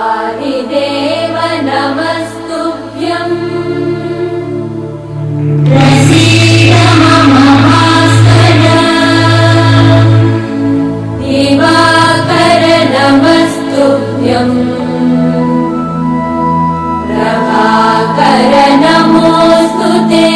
आदिदेव नमस्तुभ्यम् प्रसीद मम भास्कर दिवाकर नमस्तुभ्यम् प्रभाकर नमोऽस्तु ते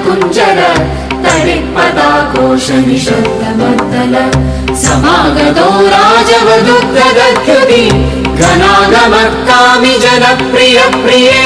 कुञ्जर तडित्पदाघोष निषद्दमद्दल समागतो राजवधूद्गदद्युति घनागमक्कामि जनप्रिय प्रिये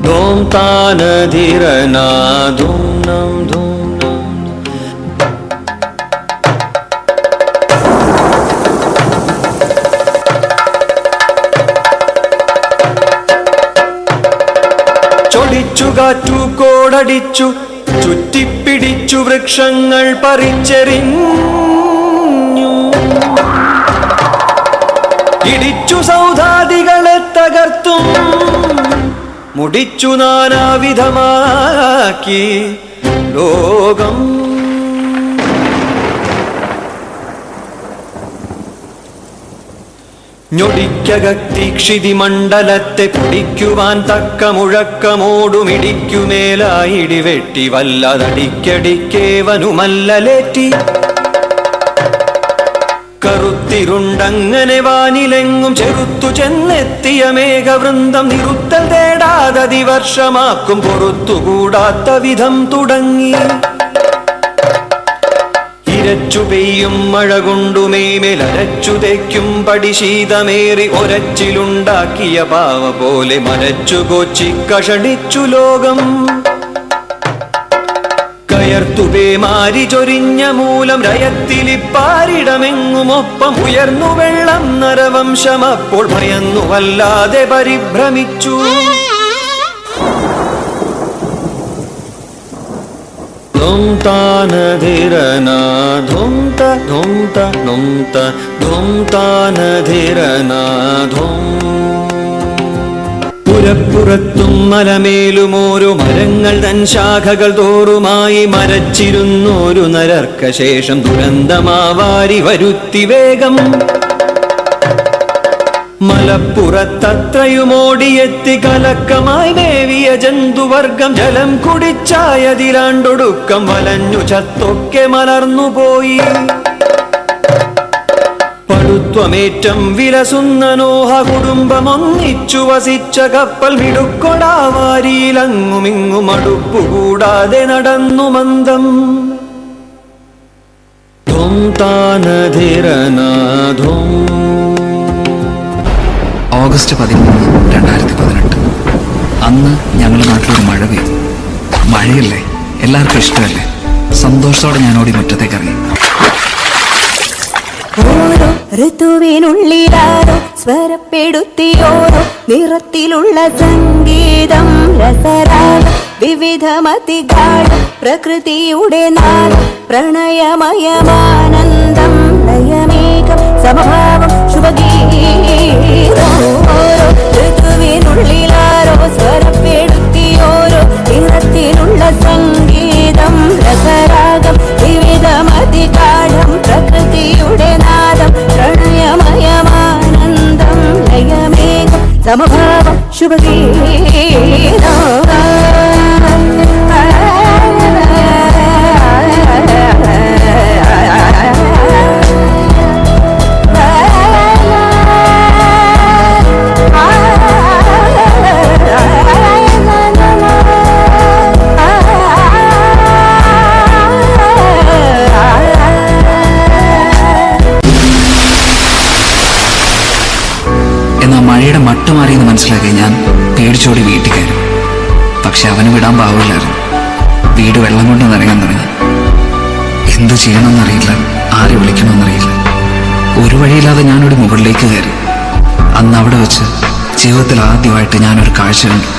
ധൂം താനധിരന ധൂം നം ധൂം നം. ചൊടിച്ചു കാറ്റു കോടടിച്ചു ചുറ്റിപ്പിടിച്ചു വൃക്ഷങ്ങൾ പറിച്ചെറിഞ്ഞു ഇടിച്ചു സൗധാദികളെ തകർത്തും മുടിച്ചു നാനാവിധമാക്കി ലോകം. ഞൊടിക്കകത്തിക്ഷിതി മണ്ഡലത്തെ പിടിക്കുവാൻ തക്ക മുഴക്കമോടുമിടിക്കുമേലായിടി വെട്ടി വല്ലതടിക്കടിക്കേവനുമല്ലലേറ്റി കറുത്തിരുണ്ടങ്ങനെ വാനിലെങ്ങും ചെറുത്തു ചെന്നെത്തിയ മേഘവൃന്ദം നിറുത്തൽ തേടാതതിവർഷമാക്കും പൊറുത്തുകൂടാത്ത വിധം തുടങ്ങി. ഇരച്ചു പെയ്യും മഴ കൊണ്ടുമേമേലരച്ചു തേക്കും പടിശീതമേറി ഒരച്ചിലുണ്ടാക്കിയ പാവ പോലെ മരച്ചു കൊച്ചി കഷണിച്ചു ലോകം. കയർത്തുപേമാരി ചൊരിഞ്ഞ മൂലം രയത്തിലിപ്പാരിടമെങ്ങുമൊപ്പം ഉയർന്നു വെള്ളം നരവംശം അപ്പോൾ ഭയന്നു വല്ലാതെ പരിഭ്രമിച്ചു. ധും താനധിരന ധും ത ധും ത ധും ത ധും താനധിരന ധും. പുരപ്പുറത്തും മലമേലുമോരോ മരങ്ങൾ തൻ ശാഖകൾ തോറുമായി മരച്ചിരുന്നോരു നരർക്ക ശേഷം ദുരന്തമാവാരി വരുത്തി വേഗം. മലപ്പുറത്തത്രയുമോടിയെത്തി കലക്കമായി മേവിയ ജന്തുവർഗം ജലം കുടിച്ചായതിലാണ്ടൊടുക്കം വലഞ്ഞു ചത്തൊക്കെ മലർന്നുപോയി. പടുത്വമേറ്റം വിലസുന്ന നോഹ കുടുംബമൊന്നിച്ചു വസിച്ച കപ്പൽ മിടുക്കൊടാവാരിയിലങ്ങുമിങ്ങും അടുപ്പുകൂടാതെ നടന്നു മന്ദം. ധും താനധിരന ധും. ഓഗസ്റ്റ് 13, 2018. അന്ന് ഞങ്ങളുടെ നാട്ടിലൊരു മഴ പെയ്തു. മഴയല്ലേ, എല്ലാവർക്കും ഇഷ്ടമല്ലേ. സന്തോഷത്തോടെ ഞാൻ ഓടി മുറ്റത്തേക്ക് ഇറങ്ങി. ഓരോ ഋതുവിനുള്ളിലാരോ സ്വരപ്പെടുത്തിയോരോ നിറത്തിലുള്ള സംഗീതം രസരാഗം വിവിധമതികാഠം പ്രകൃതിയുടെ നാദം പ്രണയമയമാനന്ദം ലയമേകം സമഭാവം ശുഭഗീതം. ഓരോ ഋതുവിനുള്ളിലാരോ സ്വരപ്പെടുത്തിയോരോ നിറത്തിലുള്ള സംഗീതം രസരാഗം വിവിധമതികാഠം പ്രകൃതിയുടെ നാദം പ്രണയമയമാനന്ദം ലയമേകം സമഭാവം ശുഭഗീതം. മഴയുടെ മട്ടുമാറിയെന്ന് മനസ്സിലാക്കി ഞാൻ പേടിച്ചോടി വീട്ടിൽ കയറി. പക്ഷെ അവന് വിടാൻ പാവില്ലായിരുന്നു. വീട് വെള്ളം കൊണ്ട് നിറയാൻ തുടങ്ങി. എന്തു ചെയ്യണമെന്നറിയില്ല, ആരെ വിളിക്കണമെന്നറിയില്ല. ഒരു വഴിയില്ലാതെ ഞാനൊരു മുകളിലേക്ക് കയറി. അന്ന് അവിടെ വെച്ച് ജീവിതത്തിൽ ആദ്യമായിട്ട് ഞാനൊരു കാഴ്ച കണ്ടു.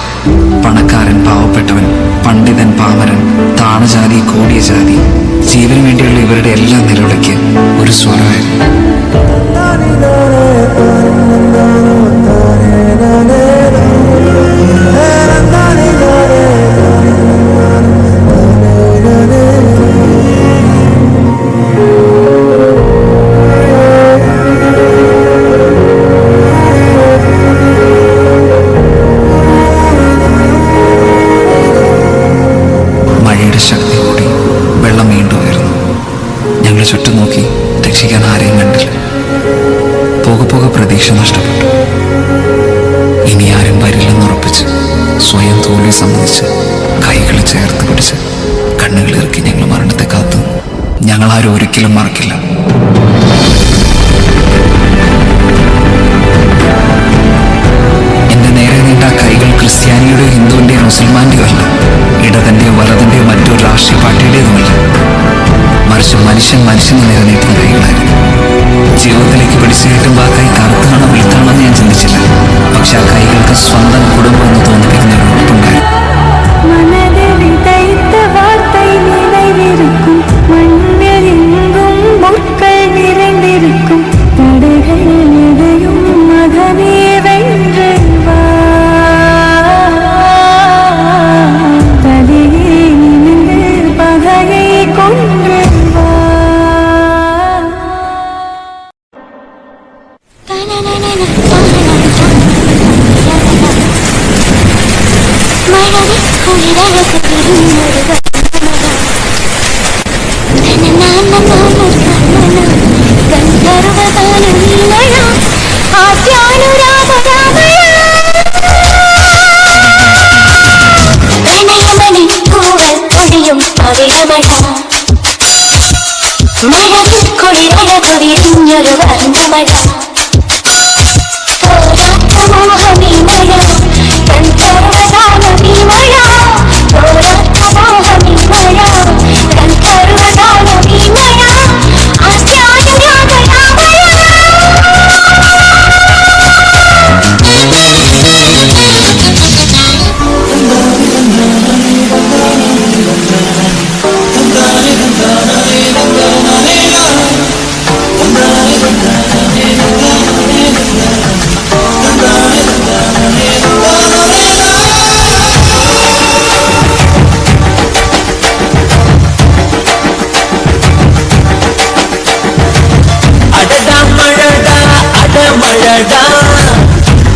പണക്കാരൻ പാവപ്പെട്ടവൻ, പണ്ഡിതൻ പാമരൻ, താണജാതി കോടിയ ജാതി, ജീവന് വേണ്ടിയുള്ള ഇവരുടെ എല്ലാ നിലവിളിക്ക് ഒരു സ്വരമായിരുന്നു. മഴയുടെ ശക്തി കൂടി വെള്ളം വീണ്ടും ഉയർന്നു. ഞങ്ങൾ ചുറ്റും നോക്കി രക്ഷിക്കാൻ ആരെയും കണ്ടില്ല. പോകെ പോകെ പ്രതീക്ഷ നഷ്ടപ്പെട്ടു. ഇനി ആരും വരില്ലെന്നുറപ്പിച്ച് സ്വയം തോൽവി സമ്മതിച്ച് കൈകൾ ചേർത്ത് പിടിച്ച് കണ്ണുകളിറക്കി ഞങ്ങൾ മരണത്തെ കാത്തു. ഞങ്ങളാരും ഒരിക്കലും മറക്കില്ല. എന്റെ നേരെ നീണ്ട കൈകൾ ക്രിസ്ത്യാനിയുടെ ഹിന്ദുവിന്റെ മനുഷ്യൻ മനുഷ്യന് നേരെ നീട്ടുന്ന കൈകളായിരുന്നു. ജീവിതത്തിലേക്ക് പിടിച്ചു കയറ്റുമ്പോൾ ആ കൈ കറുത്താണോ വെളുത്താണോ എന്ന് ഞാൻ ചിന്തിച്ചില്ല. പക്ഷെ ആ കൈകൾക്ക് സ്വന്തം കുടുംബം എന്ന് തോന്നിപ്പിക്കുന്ന ഒരു ഉറപ്പുണ്ടായിരുന്നു.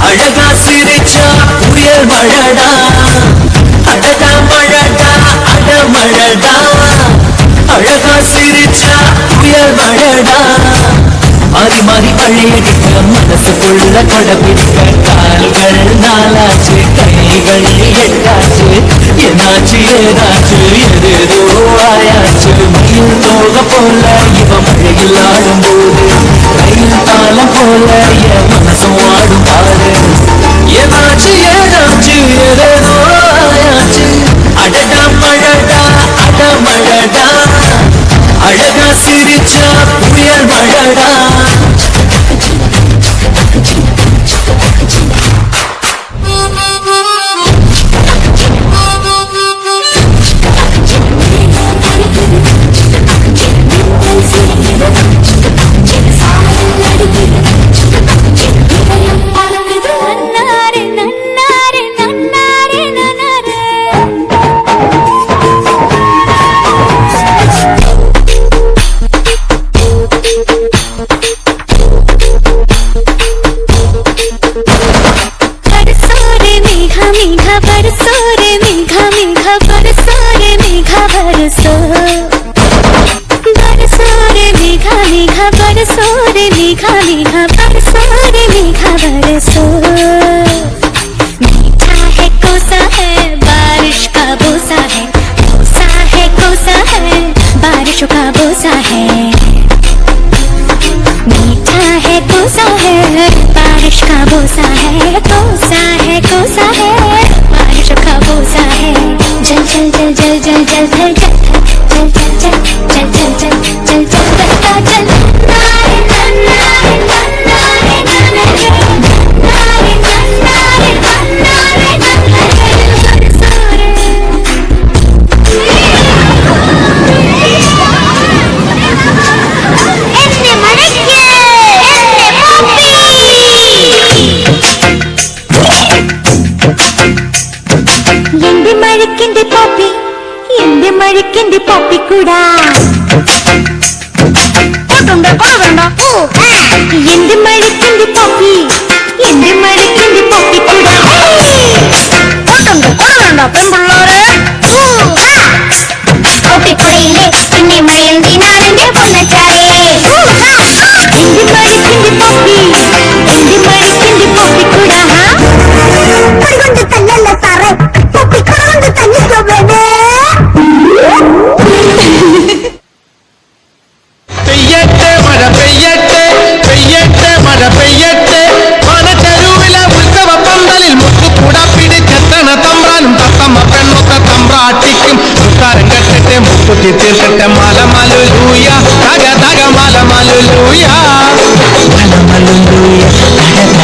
அழகா சிரிச்சா புயல் மழடா, அடடா மழடா அடமழடா, அழகா சிரிச்சா புயல் மழடா. மாறி மாறி பழையடிக்க மனசுக்குள்ள கடப்பிடிக்க கால்கள் நாளாச்சு கைகள் எட்டாச்சு, என்னாச்சு ஏதாச்சு எதேதோ ஆயாச்சு. மயில் தோக போல இவ மழையில் ஆடும் போது, ரயில் பாலம் போல என் மனசும் ஆடும் பாடு. என்னாச்சு ஏதாச்சு எதேதோ ஆயாச்சு. அடடா மழடா அடமழடா, அழகா சிரிச்சா புயல் மழடா. പെയ്യട്ടെ മഴ പെയ്യട്ടെ പെയ്യട്ടെ മഴ പെയ്യട്ടെ കെട്ടട്ടെ മുക്കുത്തി തീർക്കട്ടെ മലമലുലൂയ തക തക മലമലുലൂയ മലമലുലൂയ തക